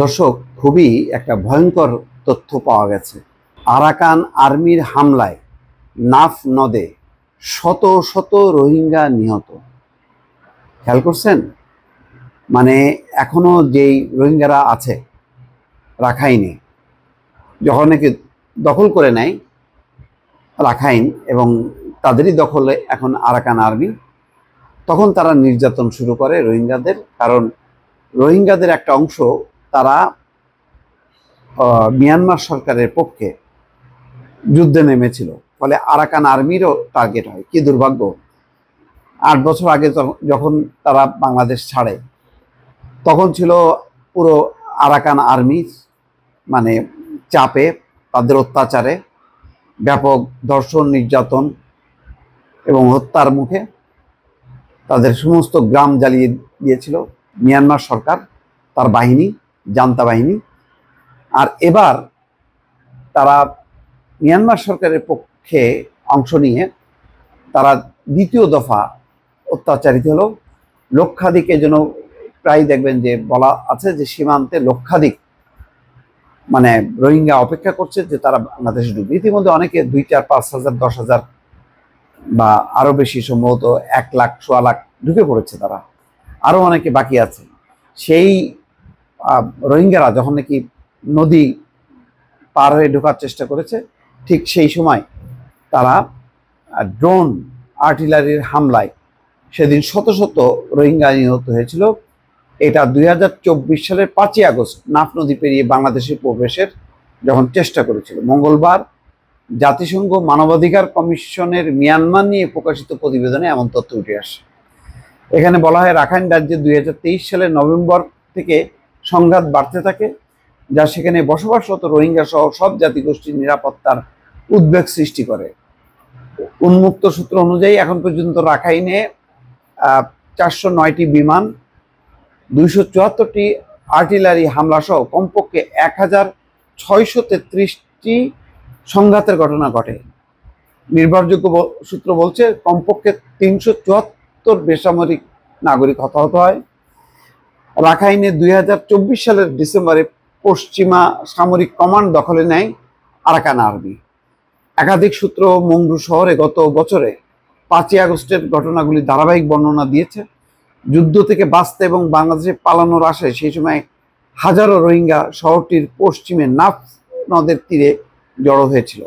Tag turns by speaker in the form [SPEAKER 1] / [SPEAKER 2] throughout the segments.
[SPEAKER 1] দর্শক, খুবই একটা ভয়ঙ্কর তথ্য পাওয়া গেছে। আরাকান আর্মির হামলায় নাফ নদে শত শত রোহিঙ্গা নিহত। খেয়াল করছেন? মানে এখনো যেই রোহিঙ্গারা আছে রাখাইনে, যখন নাকি দখল করে নেয় রাখাইন এবং তাদেরই দখলে এখন আরাকান আর্মি, তখন তারা নির্যাতন শুরু করে রোহিঙ্গাদের। কারণ রোহিঙ্গাদের একটা অংশ তারা মিয়ানমার সরকারের পক্ষে যুদ্ধে নেমেছিল, ফলে আরাকান আর্মিরও টার্গেট হয়। কি দুর্ভাগ্য! 8 বছর আগে যখন তারা বাংলাদেশ ছাড়ে, তখন ছিল পুরো আরাকান আর্মি মানে চাপে, তাদের অত্যাচারে, ব্যাপক ধর্ষণ, নির্যাতন এবং হত্যার মুখে তাদের সমস্ত গ্রাম জ্বালিয়ে দিয়েছিল মিয়ানমার সরকার, তার বাহিনী, জান্তা বাহিনী। আর এবার তারা মিয়ানমার সরকারের পক্ষে অংশ নিয়ে তারা দ্বিতীয় দফা অত্যাচারিত হলো। লক্ষাধিক, যেন প্রায় দেখবেন যে বলা আছে যে সীমান্তে লক্ষাধিক মানে রোহিঙ্গা অপেক্ষা করছে যে তারা বাংলাদেশে ঢুকবে। ইতিমধ্যে অনেকে 2, 4, 5,000, 10,000 বা আরো বেশি, সম্ভবত 1 লাখ, 1.25 লাখ ঢুকে পড়েছে। তারা আরো অনেকে বাকি আছে। সেই রোহিঙ্গারা যখন নাকি নদী পার হয়ে ঢোকার চেষ্টা করেছে, ঠিক সেই সময় তারা ড্রোন আর্টিলারির হামলায় সেদিন শত শত রোহিঙ্গা নিহত হয়েছিল। এটা 2024 সালের 5ই আগস্ট নাফ নদী পেরিয়ে বাংলাদেশে প্রবেশের যখন চেষ্টা করেছিল। মঙ্গলবার জাতিসংঘ মানবাধিকার কমিশনের মিয়ানমার নিয়ে প্রকাশিত প্রতিবেদনে এমন তথ্য উঠে আসে। এখানে বলা হয়, রাখাইন রাজ্যে 2023 সালের নভেম্বর থেকে সংঘাত বাড়তে থাকে, যা সেখানে বসবাসরত রোহিঙ্গা সহ সব জাতিগোষ্ঠীর নিরাপত্তার উদ্বেগ সৃষ্টি করে। উন্মুক্ত সূত্র অনুযায়ী এখন পর্যন্ত রাখাইনে 409টি বিমান, 274টি আর্টিলারি হামলা সহ কমপক্ষে 1633টি সংঘাতের ঘটনা ঘটে। নির্ভরযোগ্য সূত্র বলছে কমপক্ষে 374 বেসামরিক নাগরিক হতাহত হয়। রাখাইনে 2024 সালের ডিসেম্বরে পশ্চিমা সামরিক কমান্ড দখলে নেয় আরাকান আর্মি। একাধিক সূত্র মংডু শহরে গত বছরে 5ই আগস্টের ঘটনাগুলি ধারাবাহিক বর্ণনা দিয়েছে। যুদ্ধ থেকে বাঁচতে এবং বাংলাদেশে পালানোর আশায় সেই সময় হাজারো রোহিঙ্গা শহরটির পশ্চিমে নাফ নদের তীরে জড়ো হয়েছিল।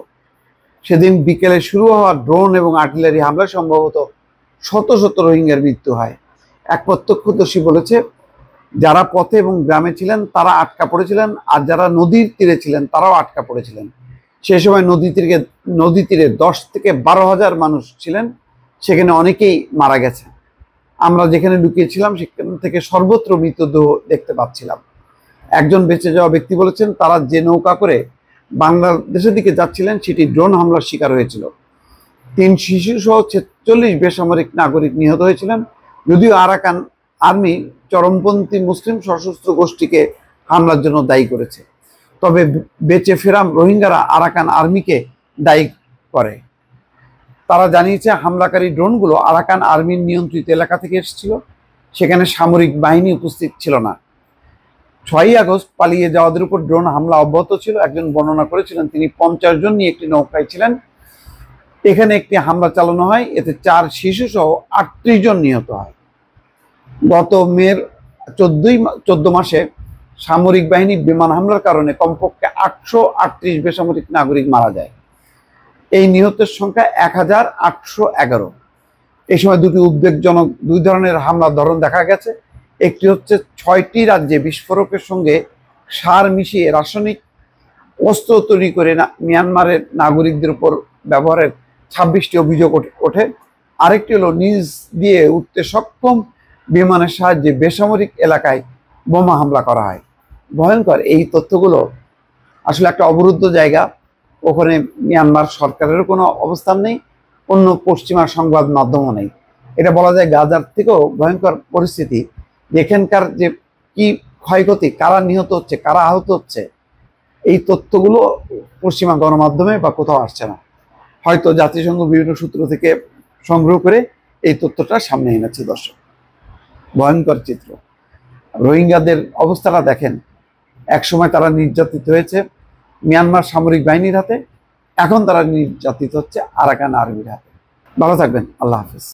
[SPEAKER 1] সেদিন বিকেলে শুরু হওয়া ড্রোন এবং আর্টিলারি হামলায় সম্ভবত শত শত রোহিঙ্গার মৃত্যু হয়। এক প্রত্যক্ষদর্শী বলেছে, যারা পথে এবং গ্রামে ছিলেন তারা আটকা পড়েছিলেন, আর যারা নদীর তীরে ছিলেন তারাও আটকা পড়েছিলেন। সেই সময় নদী তীরে 10 থেকে 12,000 মানুষ ছিলেন, সেখানে অনেকেই মারা গেছে। আমরা যেখানে লুকিয়েছিলাম সেখান থেকে সর্বত্র মৃতদেহ দেখতে পাচ্ছিলাম। একজন বেঁচে যাওয়া ব্যক্তি বলেছেন, তারা যে নৌকা করে বাংলাদেশের দিকে যাচ্ছিলেন সেটি ড্রোন হামলার শিকার হয়েছিল। 3 শিশু সহ 46 বেসামরিক নাগরিক নিহত হয়েছিলেন। যদিও আরাকান আর্মি চরমপন্থী মুসলিম সশস্ত্র গোষ্ঠীকে হামলার জন্য দায়ী করেছে, তবে বেঁচে ফেরা রোহিঙ্গারা আরাকান আর্মিকে দায়ী করে। তারা জানিয়েছে হামলাকারী ড্রোনগুলো আরাকান আর্মির নিয়ন্ত্রিত এলাকা থেকে এসেছিল, সেখানে সামরিক বাহিনী উপস্থিত ছিল না। 6ই আগস্ট পালিয়ে যাওয়াদের উপর ড্রোন হামলা অব্যাহত ছিল। একজন বর্ণনা করেছিলেন তিনি 50 জন নিয়ে একটি নৌকায় ছিলেন, এখানে একটি হামলা চালানো হয়, এতে 4 শিশু সহ 38 জন নিহত হয়। গত মের 14 মাসে সামরিক বাহিনী বিমান হামলার কারণে কমপক্ষে 838 বেসামরিক নাগরিক মারা যায়। এই নিহতের সংখ্যা 1811। এই সময় উদ্বেগজনক 2 ধরনের হামলার ধরন দেখা গেছে। একটি হচ্ছে 6টি রাজ্যে বিস্ফোরকের সঙ্গে সার মিশিয়ে রাসায়নিক অস্ত্র তৈরি করে মিয়ানমারের নাগরিকদের উপর ব্যবহারের 26টি অভিযোগ ওঠে। আরেকটি হলো নিজ দিয়ে উঠতে সক্ষম বিমানের সাহায্যে বেসামরিক এলাকায় বোমা হামলা করা হয়। ভয়ঙ্কর এই তথ্যগুলো। আসলে একটা অবরুদ্ধ জায়গা, ওখানে মিয়ানমার সরকারেরও কোনো অবস্থান নেই, অন্য পশ্চিমা সংবাদ মাধ্যমও নেই। এটা বলা যায় গাজার থেকেও ভয়ঙ্কর পরিস্থিতি। এখানকার যে কি ক্ষয়ক্ষতি, কারা নিহত হচ্ছে, কারা আহত হচ্ছে, এই তথ্যগুলো পশ্চিমা গণমাধ্যমে বা কোথাও আসছে না। হয়তো জাতিসংঘ বিভিন্ন সূত্র থেকে সংগ্রহ করে এই তথ্যটা সামনে এনেছে। দর্শক, ভয়ঙ্কর চিত্র। রোহিঙ্গাদের অবস্থাটা দেখেন, একসময় তারা নির্যাতিত হয়েছে মিয়ানমার সামরিক বাহিনীর হাতে, এখন তারা নির্যাতিত হচ্ছে আরাকান আর্মির হাতে। ভালো থাকবেন, আল্লাহ হাফিজ।